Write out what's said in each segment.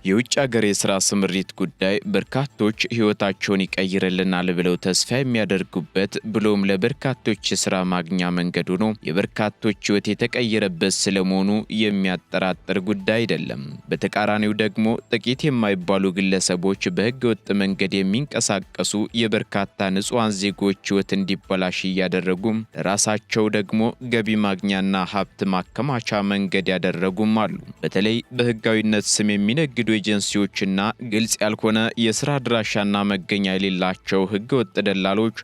የውጭ ሀገር የሥራ ስምሪት ጉዳይ በርካቶች ሕይወታቸውን ይቀይርልናል ብለው ተስፋ የሚያደርጉበት ብሎም ለበርካቶች የሥራ ማግኛ መንገድ ሆኖ የበርካቶች ሕይወት የተቀየረበት ስለመሆኑ የሚያጠራጥር ጉዳይ አይደለም። በተቃራኒው ደግሞ ጥቂት የማይባሉ ግለሰቦች በሕገ ወጥ መንገድ የሚንቀሳቀሱ የበርካታ ንጹሐን ዜጎች ሕይወት እንዲበላሽ እያደረጉም ለራሳቸው ደግሞ ገቢ ማግኛና ሀብት ማከማቻ መንገድ ያደረጉም አሉ። በተለይ በሕጋዊነት ስም የሚነግዱ ኤጀንሲዎችና ግልጽ ያልሆነ የሥራ አድራሻና መገኛ የሌላቸው ሕገወጥ ደላሎች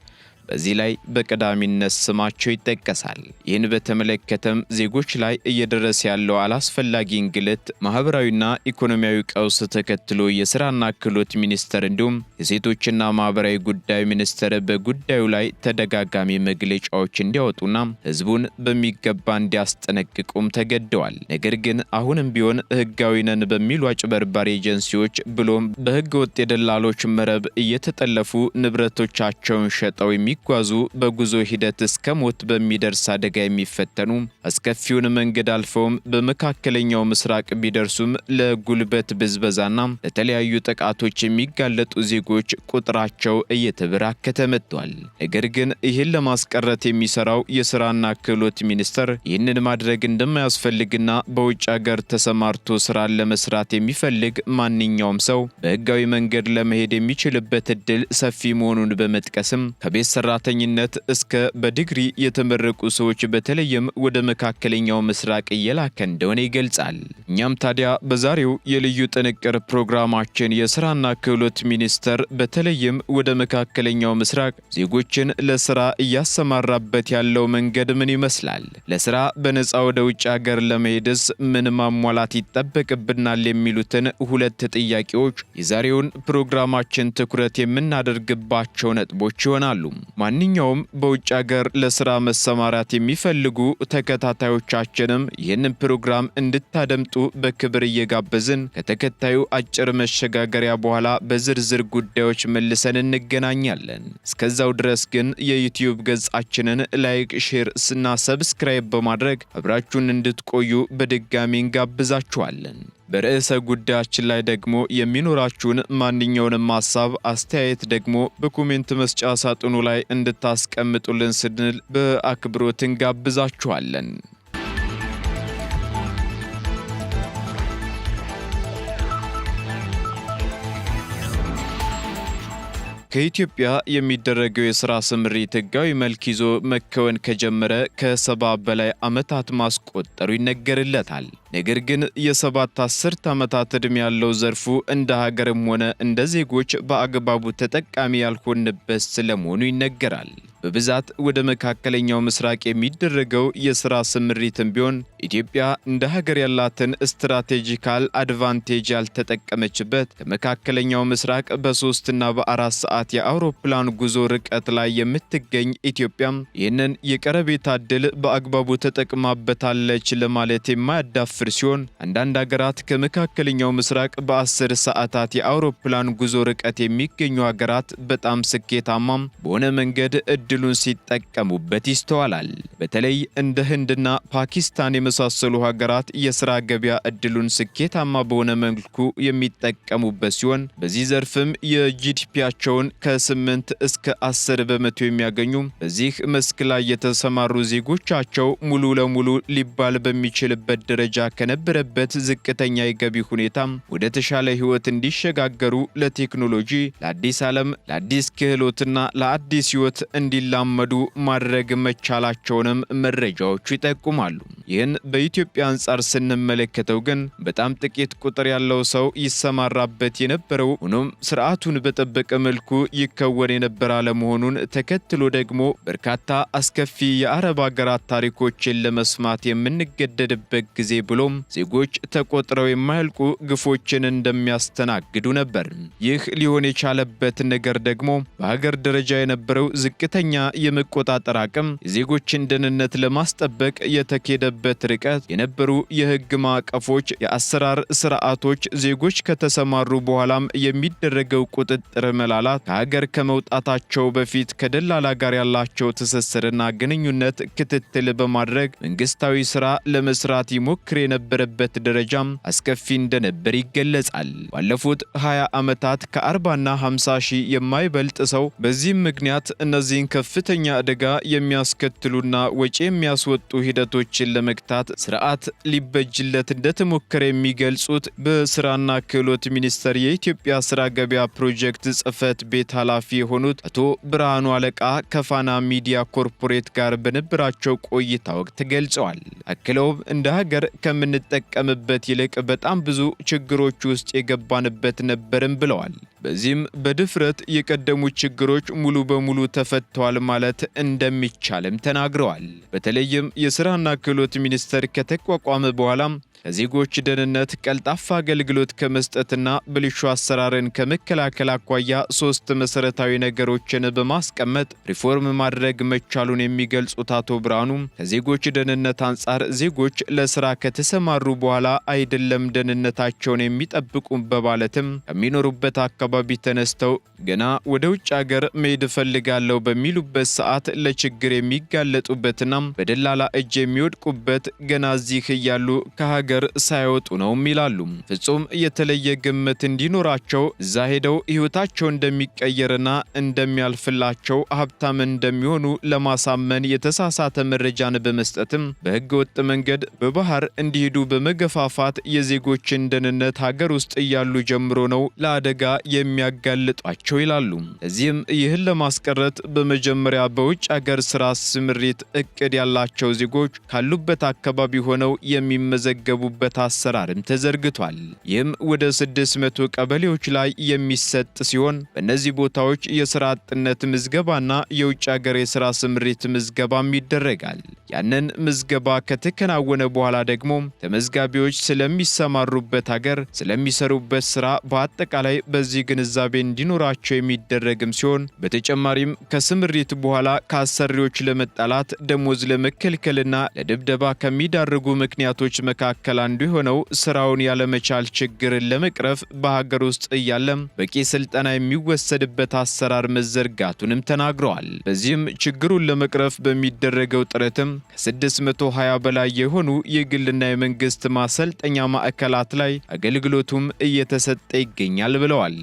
በዚህ ላይ በቀዳሚነት ስማቸው ይጠቀሳል። ይህን በተመለከተም ዜጎች ላይ እየደረሰ ያለው አላስፈላጊ እንግልት፣ ማህበራዊና ኢኮኖሚያዊ ቀውስ ተከትሎ የሥራና ክህሎት ሚኒስቴር እንዲሁም የሴቶችና ማህበራዊ ጉዳይ ሚኒስቴር በጉዳዩ ላይ ተደጋጋሚ መግለጫዎች እንዲያወጡና ህዝቡን በሚገባ እንዲያስጠነቅቁም ተገደዋል። ነገር ግን አሁንም ቢሆን ህጋዊ ነን በሚሉ አጭበርባሪ ኤጀንሲዎች ብሎም በህገ ወጥ የደላሎች መረብ እየተጠለፉ ንብረቶቻቸውን ሸጠው ጓዙ በጉዞ ሂደት እስከ ሞት በሚደርስ አደጋ የሚፈተኑ አስከፊውን መንገድ አልፈውም በመካከለኛው ምስራቅ ቢደርሱም ለጉልበት ብዝበዛና ለተለያዩ ጥቃቶች የሚጋለጡ ዜጎች ቁጥራቸው እየተበራከተ መጥቷል። ነገር ግን ይህን ለማስቀረት የሚሰራው የሥራና ክህሎት ሚኒስቴር ይህንን ማድረግ እንደማያስፈልግና በውጭ ሀገር ተሰማርቶ ስራን ለመስራት የሚፈልግ ማንኛውም ሰው በህጋዊ መንገድ ለመሄድ የሚችልበት እድል ሰፊ መሆኑን በመጥቀስም ከቤት ሰራተኝነት እስከ በዲግሪ የተመረቁ ሰዎች በተለይም ወደ መካከለኛው ምስራቅ እየላከ እንደሆነ ይገልጻል። እኛም ታዲያ በዛሬው የልዩ ጥንቅር ፕሮግራማችን የሥራና ክህሎት ሚኒስቴር በተለይም ወደ መካከለኛው ምስራቅ ዜጎችን ለሥራ እያሰማራበት ያለው መንገድ ምን ይመስላል? ለሥራ በነፃ ወደ ውጭ ሀገር ለመሄድስ ምን ማሟላት ይጠበቅብናል? የሚሉትን ሁለት ጥያቄዎች የዛሬውን ፕሮግራማችን ትኩረት የምናደርግባቸው ነጥቦች ይሆናሉ። ማንኛውም በውጭ ሀገር ለሥራ መሰማራት የሚፈልጉ ተከታታዮቻችንም ይህንን ፕሮግራም እንድታደምጡ በክብር እየጋበዝን ከተከታዩ አጭር መሸጋገሪያ በኋላ በዝርዝር ጉዳዮች መልሰን እንገናኛለን። እስከዛው ድረስ ግን የዩቲዩብ ገጻችንን ላይክ፣ ሼር እና ሰብስክራይብ በማድረግ አብራችሁን እንድትቆዩ በድጋሚ እንጋብዛችኋለን። በርዕሰ ጉዳያችን ላይ ደግሞ የሚኖራችሁን ማንኛውንም ሐሳብ፣ አስተያየት ደግሞ በኮሜንት መስጫ ሳጥኑ ላይ እንድታስቀምጡልን ስንል በአክብሮት እንጋብዛችኋለን። ከኢትዮጵያ የሚደረገው የሥራ ስምሪት ሕጋዊ መልክ ይዞ መከወን ከጀመረ ከ70 በላይ ዓመታት ማስቆጠሩ ይነገርለታል። ነገር ግን የ7 አስርት ዓመታት ዕድሜ ያለው ዘርፉ እንደ ሀገርም ሆነ እንደ ዜጎች በአግባቡ ተጠቃሚ ያልሆንበት ስለመሆኑ ይነገራል። በብዛት ወደ መካከለኛው ምስራቅ የሚደረገው የሥራ ስምሪትም ቢሆን ኢትዮጵያ እንደ ሀገር ያላትን ስትራቴጂካል አድቫንቴጅ ያልተጠቀመችበት ከመካከለኛው ምስራቅ በ3 እና በ4 ሰዓት የአውሮፕላን ጉዞ ርቀት ላይ የምትገኝ ኢትዮጵያም ይህንን የቀረቤታ ዕድል በአግባቡ ተጠቅማበታለች ለማለት የማያዳፍር ሲሆን አንዳንድ ሀገራት ከመካከለኛው ምስራቅ በ10 ሰዓታት የአውሮፕላን ጉዞ ርቀት የሚገኙ ሀገራት በጣም ስኬታማም በሆነ መንገድ እድሉን ሲጠቀሙበት ይስተዋላል። በተለይ እንደ ህንድና ፓኪስታን የመሳሰሉ ሀገራት የሥራ ገበያ እድሉን ስኬታማ በሆነ መልኩ የሚጠቀሙበት ሲሆን በዚህ ዘርፍም የጂዲፒያቸውን ከ8 እስከ 10 በመቶ የሚያገኙ በዚህ መስክ ላይ የተሰማሩ ዜጎቻቸው ሙሉ ለሙሉ ሊባል በሚችልበት ደረጃ ከነበረበት ዝቅተኛ የገቢ ሁኔታ ወደ ተሻለ ህይወት እንዲሸጋገሩ ለቴክኖሎጂ፣ ለአዲስ ዓለም፣ ለአዲስ ክህሎትና ለአዲስ ህይወት እንዲላመዱ ማድረግ መቻላቸውንም መረጃዎቹ ይጠቁማሉ። ይህን በኢትዮጵያ አንጻር ስንመለከተው ግን በጣም ጥቂት ቁጥር ያለው ሰው ይሰማራበት የነበረው ሆኖም ስርዓቱን በጠበቀ መልኩ ይከወን የነበረ አለመሆኑን ተከትሎ ደግሞ በርካታ አስከፊ የአረብ ሀገራት ታሪኮችን ለመስማት የምንገደድበት ጊዜ ብሎም ዜጎች ተቆጥረው የማያልቁ ግፎችን እንደሚያስተናግዱ ነበር። ይህ ሊሆን የቻለበት ነገር ደግሞ በሀገር ደረጃ የነበረው ዝቅተኛ የመቆጣጠር አቅም፣ የዜጎችን ደህንነት ለማስጠበቅ የተኬደበት ርቀት፣ የነበሩ የህግ ማዕቀፎች፣ የአሰራር ስርዓቶች፣ ዜጎች ከተሰማሩ በኋላም የሚደረገው ቁጥጥር መላላት፣ ከሀገር ከመውጣታቸው በፊት ከደላላ ጋር ያላቸው ትስስርና ግንኙነት ክትትል በማድረግ መንግስታዊ ስራ ለመስራት ይሞክር የነበረበት ደረጃም አስከፊ እንደነበር ይገለጻል። ባለፉት 20 ዓመታት ከ40ና 50 ሺህ የማይበልጥ ሰው በዚህም ምክንያት እነዚህን ከፍተኛ አደጋ የሚያስከትሉና ወጪ የሚያስወጡ ሂደቶችን ለመግታት ስርዓት ሊበጅለት እንደተሞከረ የሚገልጹት በስራና ክህሎት ሚኒስቴር የኢትዮጵያ ስራ ገበያ ፕሮጀክት ጽህፈት ቤት ኃላፊ የሆኑት አቶ ብርሃኑ አለቃ ከፋና ሚዲያ ኮርፖሬት ጋር በነበራቸው ቆይታ ወቅት ገልጸዋል። አክለውም እንደ ሀገር ከምንጠቀምበት ይልቅ በጣም ብዙ ችግሮች ውስጥ የገባንበት ነበርም ብለዋል። በዚህም በድፍረት የቀደሙ ችግሮች ሙሉ በሙሉ ተፈተዋል ማለት እንደሚቻልም ተናግረዋል። በተለይም የስራና ክህሎት ሚኒስቴር ከተቋቋመ በኋላም ለዜጎች ደህንነት ቀልጣፋ አገልግሎት ከመስጠትና ብልሹ አሰራርን ከመከላከል አኳያ 3 መሰረታዊ ነገሮችን በማስቀመጥ ሪፎርም ማድረግ መቻሉን የሚገልጹት አቶ ብርሃኑ ከዜጎች ደህንነት አንጻር ዜጎች ለስራ ከተሰማሩ በኋላ አይደለም ደህንነታቸውን የሚጠብቁ በማለትም ከሚኖሩበት አካባቢ ተነስተው ገና ወደ ውጭ ሀገር መሄድ እፈልጋለሁ በሚሉበት ሰዓት ለችግር የሚጋለጡበትና በደላላ እጅ የሚወድቁበት ገና እዚህ እያሉ ከሀገር ሳይወጡ ነው ይላሉ። ፍጹም የተለየ ግምት እንዲኖራቸው እዛ ሄደው ህይወታቸው እንደሚቀየርና እንደሚያልፍላቸው ሀብታም እንደሚሆኑ ለማሳመን የተሳሳተ መረጃን በመስጠትም በህገ ወጥ መንገድ በባህር እንዲሄዱ በመገፋፋት የዜጎችን ደህንነት ሀገር ውስጥ እያሉ ጀምሮ ነው ለአደጋ የሚያጋልጧቸው ይላሉ። እዚህም ይህን ለማስቀረት በመጀመሪያ በውጭ ሀገር ስራ ስምሪት እቅድ ያላቸው ዜጎች ካሉበት አካባቢ ሆነው የሚመዘገቡበት አሰራርም ተዘርግቷል። ይህም ወደ 600 ቀበሌዎች ላይ የሚሰጥ ሲሆን በእነዚህ ቦታዎች የስራ አጥነት ምዝገባና የውጭ ሀገር የስራ ስምሪት ምዝገባም ይደረጋል። ያንን ምዝገባ ከተከናወነ በኋላ ደግሞ ተመዝጋቢዎች ስለሚሰማሩበት ሀገር፣ ስለሚሰሩበት ስራ በአጠቃላይ በዚህ ግንዛቤ እንዲኖራቸው የሚደረግም ሲሆን በተጨማሪም ከስምሪት በኋላ ከአሰሪዎች ለመጣላት፣ ደሞዝ ለመከልከልና ለድብደባ ከሚዳርጉ ምክንያቶች መካከል አንዱ የሆነው ስራውን ያለመቻል ችግርን ለመቅረፍ በሀገር ውስጥ እያለም በቂ ስልጠና የሚወሰድበት አሰራር መዘርጋቱንም ተናግረዋል። በዚህም ችግሩን ለመቅረፍ በሚደረገው ጥረትም ከ620 በላይ የሆኑ የግልና የመንግስት ማሰልጠኛ ማዕከላት ላይ አገልግሎቱም እየተሰጠ ይገኛል ብለዋል።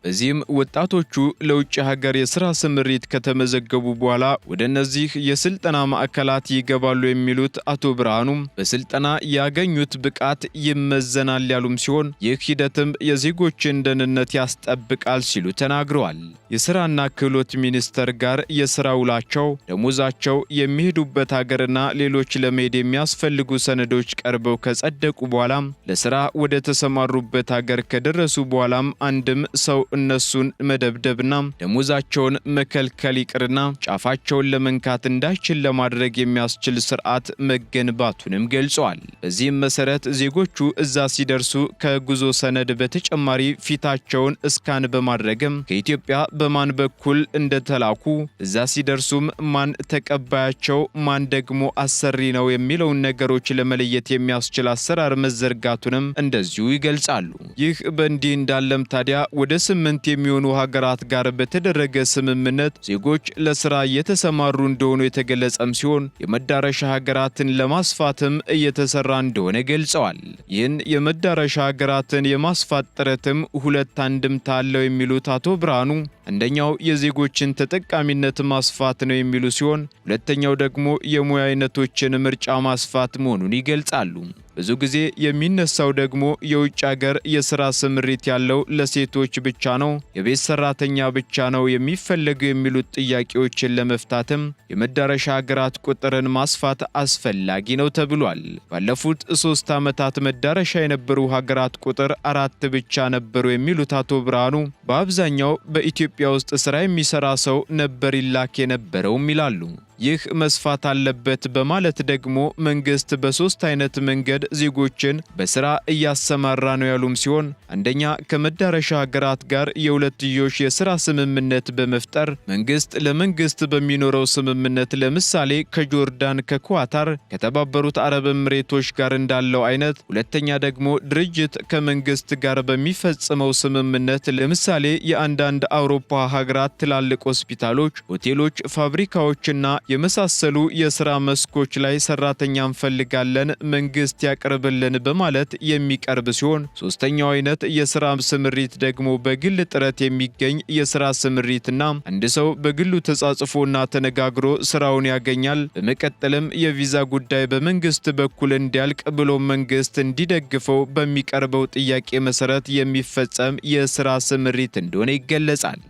በዚህም ወጣቶቹ ለውጭ ሀገር የስራ ስምሪት ከተመዘገቡ በኋላ ወደ እነዚህ የስልጠና ማዕከላት ይገባሉ የሚሉት አቶ ብርሃኑ በስልጠና ያገኙት ብቃት ይመዘናል ያሉም ሲሆን ይህ ሂደትም የዜጎችን ደህንነት ያስጠብቃል ሲሉ ተናግረዋል። የስራና ክህሎት ሚኒስቴር ጋር የስራ ውላቸው፣ ደሞዛቸው፣ የሚሄዱበት ሀገርና ሌሎች ለመሄድ የሚያስፈልጉ ሰነዶች ቀርበው ከጸደቁ በኋላም ለስራ ወደ ተሰማሩበት ሀገር ከደረሱ በኋላም አንድም ሰው እነሱን መደብደብና ደሞዛቸውን መከልከል ይቅርና ጫፋቸውን ለመንካት እንዳይችል ለማድረግ የሚያስችል ስርዓት መገንባቱንም ገልጸዋል። በዚህም መሰረት ዜጎቹ እዛ ሲደርሱ ከጉዞ ሰነድ በተጨማሪ ፊታቸውን እስካን በማድረግም ከኢትዮጵያ በማን በኩል እንደተላኩ እዛ ሲደርሱም ማን ተቀባያቸው ማን ደግሞ አሰሪ ነው የሚለውን ነገሮች ለመለየት የሚያስችል አሰራር መዘርጋቱንም እንደዚሁ ይገልጻሉ። ይህ በእንዲህ እንዳለም ታዲያ ወደ 8 የሚሆኑ ሀገራት ጋር በተደረገ ስምምነት ዜጎች ለስራ እየተሰማሩ እንደሆኑ የተገለጸም ሲሆን የመዳረሻ ሀገራትን ለማስፋትም እየተሰራ እንደሆነ ገልጸዋል። ይህን የመዳረሻ ሀገራትን የማስፋት ጥረትም ሁለት አንድምታ አለው የሚሉት አቶ ብርሃኑ አንደኛው የዜጎችን ተጠቃሚነት ማስፋት ነው የሚሉ ሲሆን ሁለተኛው ደግሞ የሙያ አይነቶችን ምርጫ ማስፋት መሆኑን ይገልጻሉ። ብዙ ጊዜ የሚነሳው ደግሞ የውጭ ሀገር የሥራ ስምሪት ያለው ለሴቶች ብቻ ነው፣ የቤት ሰራተኛ ብቻ ነው የሚፈለጉ የሚሉት ጥያቄዎችን ለመፍታትም የመዳረሻ ሀገራት ቁጥርን ማስፋት አስፈላጊ ነው ተብሏል። ባለፉት 3 ዓመታት መዳረሻ የነበሩ ሀገራት ቁጥር 4 ብቻ ነበሩ የሚሉት አቶ ብርሃኑ በአብዛኛው በኢትዮጵያ ውስጥ ስራ የሚሰራ ሰው ነበር ይላክ የነበረውም ይላሉ። ይህ መስፋት አለበት በማለት ደግሞ መንግስት በሶስት አይነት መንገድ ዜጎችን በስራ እያሰማራ ነው ያሉም ሲሆን አንደኛ ከመዳረሻ ሀገራት ጋር የሁለትዮሽ የስራ ስምምነት በመፍጠር መንግስት ለመንግስት በሚኖረው ስምምነት ለምሳሌ ከጆርዳን፣ ከኳታር፣ ከተባበሩት አረብ ኤምሬቶች ጋር እንዳለው አይነት፣ ሁለተኛ ደግሞ ድርጅት ከመንግስት ጋር በሚፈጽመው ስምምነት ለምሳሌ የአንዳንድ አውሮፓ ሀገራት ትላልቅ ሆስፒታሎች፣ ሆቴሎች፣ ፋብሪካዎችና የመሳሰሉ የስራ መስኮች ላይ ሰራተኛ እንፈልጋለን መንግስት ያቀርብልን በማለት የሚቀርብ ሲሆን ሶስተኛው አይነት የስራ ስምሪት ደግሞ በግል ጥረት የሚገኝ የስራ ስምሪትና አንድ ሰው በግሉ ተጻጽፎና ተነጋግሮ ስራውን ያገኛል። በመቀጠልም የቪዛ ጉዳይ በመንግስት በኩል እንዲያልቅ ብሎ መንግስት እንዲደግፈው በሚቀርበው ጥያቄ መሰረት የሚፈጸም የስራ ስምሪት እንደሆነ ይገለጻል።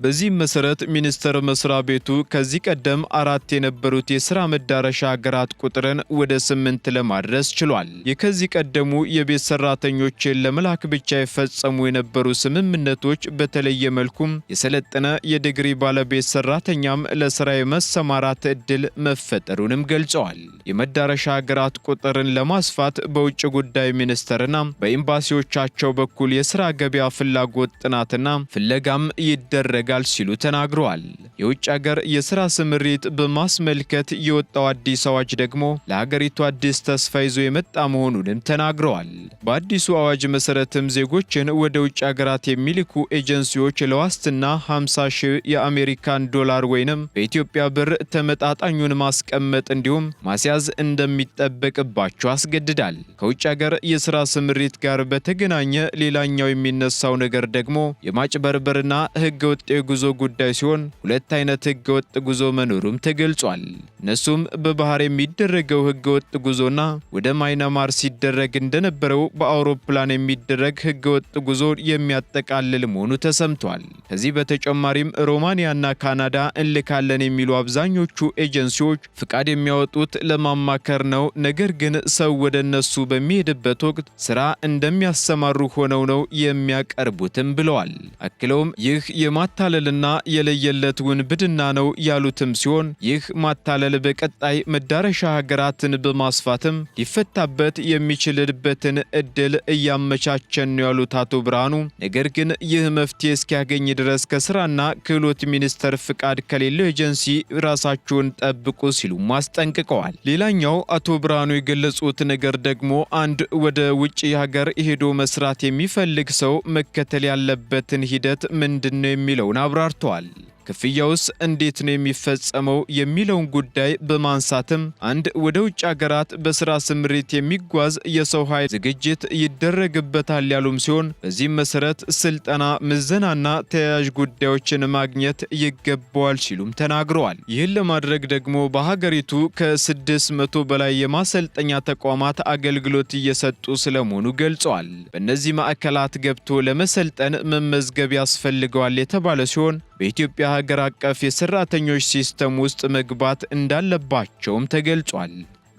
በዚህ መሰረት ሚኒስቴር መስሪያ ቤቱ ከዚህ ቀደም 4 የነበሩት የሥራ መዳረሻ ሀገራት ቁጥርን ወደ 8 ለማድረስ ችሏል። የከዚህ ቀደሙ የቤት ሰራተኞችን ለመላክ ብቻ የፈጸሙ የነበሩ ስምምነቶች በተለየ መልኩም የሰለጠነ የዲግሪ ባለቤት ሰራተኛም ለስራ የመሰማራት ዕድል መፈጠሩንም ገልጸዋል። የመዳረሻ ሀገራት ቁጥርን ለማስፋት በውጭ ጉዳይ ሚኒስቴርና በኤምባሲዎቻቸው በኩል የሥራ ገበያ ፍላጎት ጥናትና ፍለጋም ይደረጋል ሲሉ ተናግረዋል። የውጭ ሀገር የሥራ ስምሪት በማስመልከት የወጣው አዲስ አዋጅ ደግሞ ለሀገሪቱ አዲስ ተስፋ ይዞ የመጣ መሆኑንም ተናግረዋል። በአዲሱ አዋጅ መሰረትም ዜጎችን ወደ ውጭ ሀገራት የሚልኩ ኤጀንሲዎች ለዋስትና 50 ሺህ የአሜሪካን ዶላር ወይንም በኢትዮጵያ ብር ተመጣጣኙን ማስቀመጥ እንዲሁም ማስያዝ እንደሚጠበቅባቸው አስገድዳል። ከውጭ ሀገር የሥራ ስምሪት ጋር በተገናኘ ሌላኛው የሚነሳው ነገር ደግሞ የማጭበርበርና ህገወጥ የጉዞ ጉዳይ ሲሆን ሁለት አይነት ህገወጥ ጉዞ መኖሩም ተገልጿል። እነሱም በባህር የሚደረገው ህገወጥ ጉዞና ወደ ማይናማር ሲደረግ እንደነበረው በአውሮፕላን የሚደረግ ህገወጥ ጉዞ የሚያጠቃልል መሆኑ ተሰምቷል። ከዚህ በተጨማሪም ሮማኒያና ካናዳ እንልካለን የሚሉ አብዛኞቹ ኤጀንሲዎች ፍቃድ የሚያወጡት ለማማከር ነው። ነገር ግን ሰው ወደ እነሱ በሚሄድበት ወቅት ስራ እንደሚያሰማሩ ሆነው ነው የሚያቀርቡትም ብለዋል። አክለውም ይህ የማታለልና የለየለት ውንብድና ነው ያሉትም ሲሆን ይህ ማታለል በቀጣይ መዳረሻ ሀገራትን በማስፋትም ሊፈታበት የሚችልበትን እድል እያመቻቸን ነው ያሉት አቶ ብርሃኑ፣ ነገር ግን ይህ መፍትሄ እስኪያገኝ ድረስ ከስራና ክህሎት ሚኒስቴር ፍቃድ ከሌለው ኤጀንሲ ራሳቸውን ጠብቁ ሲሉ አስጠንቅቀዋል። ሌላኛው አቶ ብርሃኑ የገለጹት ነገር ደግሞ አንድ ወደ ውጭ ሀገር ሄዶ መስራት የሚፈልግ ሰው መከተል ያለበትን ሂደት ምንድነው የሚለውን አብራርተዋል። ክፍያውስ እንዴት ነው የሚፈጸመው የሚለውን ጉዳይ በማንሳትም አንድ ወደ ውጭ ሀገራት በስራ ስምሪት የሚጓዝ የሰው ኃይል ዝግጅት ይደረግበታል ያሉም ሲሆን በዚህም መሰረት ስልጠና፣ ምዘናና ተያያዥ ጉዳዮችን ማግኘት ይገባዋል ሲሉም ተናግረዋል። ይህን ለማድረግ ደግሞ በሀገሪቱ ከ600 በላይ የማሰልጠኛ ተቋማት አገልግሎት እየሰጡ ስለመሆኑ ገልጸዋል። በእነዚህ ማዕከላት ገብቶ ለመሰልጠን መመዝገብ ያስፈልገዋል የተባለ ሲሆን በኢትዮጵያ ሀገር አቀፍ የሰራተኞች ሲስተም ውስጥ መግባት እንዳለባቸውም ተገልጿል።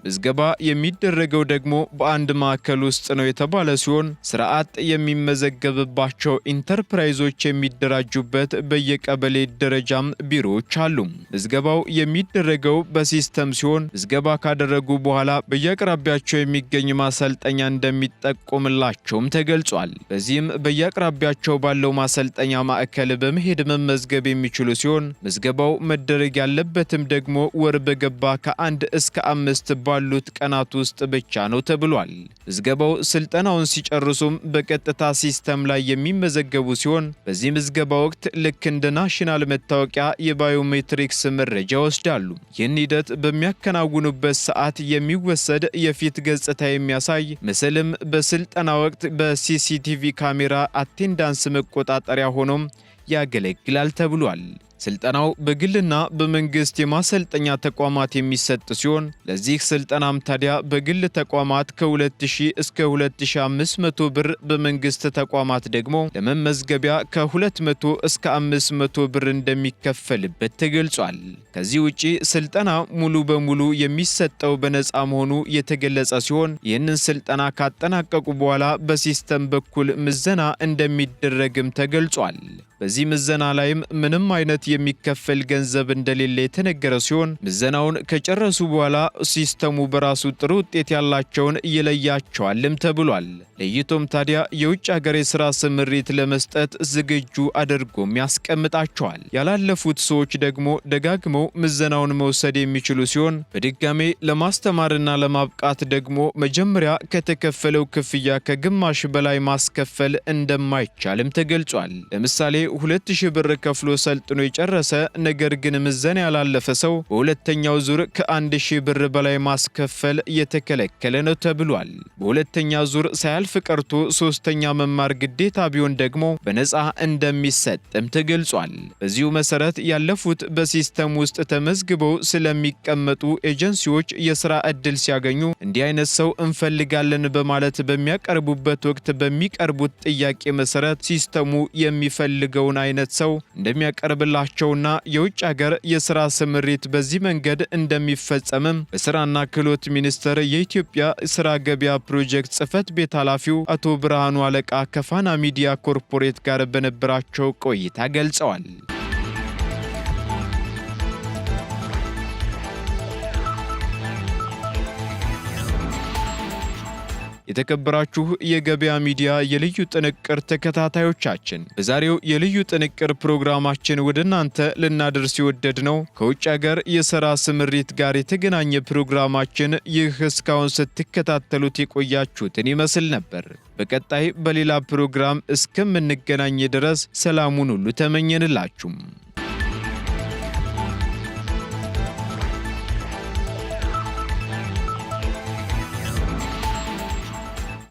ምዝገባ የሚደረገው ደግሞ በአንድ ማዕከል ውስጥ ነው የተባለ ሲሆን ስርዓት የሚመዘገብባቸው ኢንተርፕራይዞች የሚደራጁበት በየቀበሌ ደረጃም ቢሮዎች አሉ። ምዝገባው የሚደረገው በሲስተም ሲሆን ምዝገባ ካደረጉ በኋላ በየአቅራቢያቸው የሚገኝ ማሰልጠኛ እንደሚጠቆምላቸውም ተገልጿል። በዚህም በየአቅራቢያቸው ባለው ማሰልጠኛ ማዕከል በመሄድ መመዝገብ የሚችሉ ሲሆን ምዝገባው መደረግ ያለበትም ደግሞ ወር በገባ ከ1 እስከ 5 ባሉት ቀናት ውስጥ ብቻ ነው ተብሏል። ምዝገባው ስልጠናውን ሲጨርሱም በቀጥታ ሲስተም ላይ የሚመዘገቡ ሲሆን በዚህ ምዝገባ ወቅት ልክ እንደ ናሽናል መታወቂያ የባዮሜትሪክስ መረጃ ይወስዳሉ። ይህን ሂደት በሚያከናውኑበት ሰዓት የሚወሰድ የፊት ገጽታ የሚያሳይ ምስልም በስልጠና ወቅት በሲሲቲቪ ካሜራ አቴንዳንስ መቆጣጠሪያ ሆኖም ያገለግላል ተብሏል። ስልጠናው በግልና በመንግስት የማሰልጠኛ ተቋማት የሚሰጥ ሲሆን ለዚህ ስልጠናም ታዲያ በግል ተቋማት ከ2000 እስከ 2500 ብር በመንግስት ተቋማት ደግሞ ለመመዝገቢያ ከ200 እስከ 500 ብር እንደሚከፈልበት ተገልጿል። ከዚህ ውጪ ስልጠና ሙሉ በሙሉ የሚሰጠው በነፃ መሆኑ የተገለጸ ሲሆን ይህንን ስልጠና ካጠናቀቁ በኋላ በሲስተም በኩል ምዘና እንደሚደረግም ተገልጿል። በዚህ ምዘና ላይም ምንም አይነት የሚከፈል ገንዘብ እንደሌለ የተነገረ ሲሆን ምዘናውን ከጨረሱ በኋላ ሲስተሙ በራሱ ጥሩ ውጤት ያላቸውን ይለያቸዋልም ተብሏል። ለይቶም ታዲያ የውጭ ሀገር የሥራ ስምሪት ለመስጠት ዝግጁ አድርጎም ያስቀምጣቸዋል። ያላለፉት ሰዎች ደግሞ ደጋግመው ምዘናውን መውሰድ የሚችሉ ሲሆን በድጋሜ ለማስተማርና ለማብቃት ደግሞ መጀመሪያ ከተከፈለው ክፍያ ከግማሽ በላይ ማስከፈል እንደማይቻልም ተገልጿል። ለምሳሌ 2000 ብር ከፍሎ ሰልጥኖ የጨረሰ ነገር ግን ምዘና ያላለፈ ሰው በሁለተኛው ዙር ከ1000 ብር በላይ ማስከፈል የተከለከለ ነው ተብሏል። በሁለተኛ ዙር ሳያልፍ ቀርቶ ሶስተኛ መማር ግዴታ ቢሆን ደግሞ በነፃ እንደሚሰጥም ተገልጿል። በዚሁ መሰረት ያለፉት በሲስተም ውስጥ ተመዝግበው ስለሚቀመጡ ኤጀንሲዎች የሥራ ዕድል ሲያገኙ እንዲህ አይነት ሰው እንፈልጋለን በማለት በሚያቀርቡበት ወቅት በሚቀርቡት ጥያቄ መሰረት ሲስተሙ የሚፈልገውን አይነት ሰው እንደሚያቀርብላቸውና የውጭ ሀገር የሥራ ስምሪት በዚህ መንገድ እንደሚፈጸምም በሥራና ክህሎት ሚኒስቴር የኢትዮጵያ ሥራ ገበያ ፕሮጀክት ጽሕፈት ቤት ኃላፊው አቶ ብርሃኑ አለቃ ከፋና ሚዲያ ኮርፖሬት ጋር በነበራቸው ቆይታ ገልጸዋል። የተከበራችሁ የገበያ ሚዲያ የልዩ ጥንቅር ተከታታዮቻችን በዛሬው የልዩ ጥንቅር ፕሮግራማችን ወደ እናንተ ልናደርስ የወደድነው ከውጭ ሀገር የሥራ ስምሪት ጋር የተገናኘ ፕሮግራማችን ይህ እስካሁን ስትከታተሉት የቆያችሁትን ይመስል ነበር። በቀጣይ በሌላ ፕሮግራም እስከምንገናኝ ድረስ ሰላሙን ሁሉ ተመኘንላችሁ።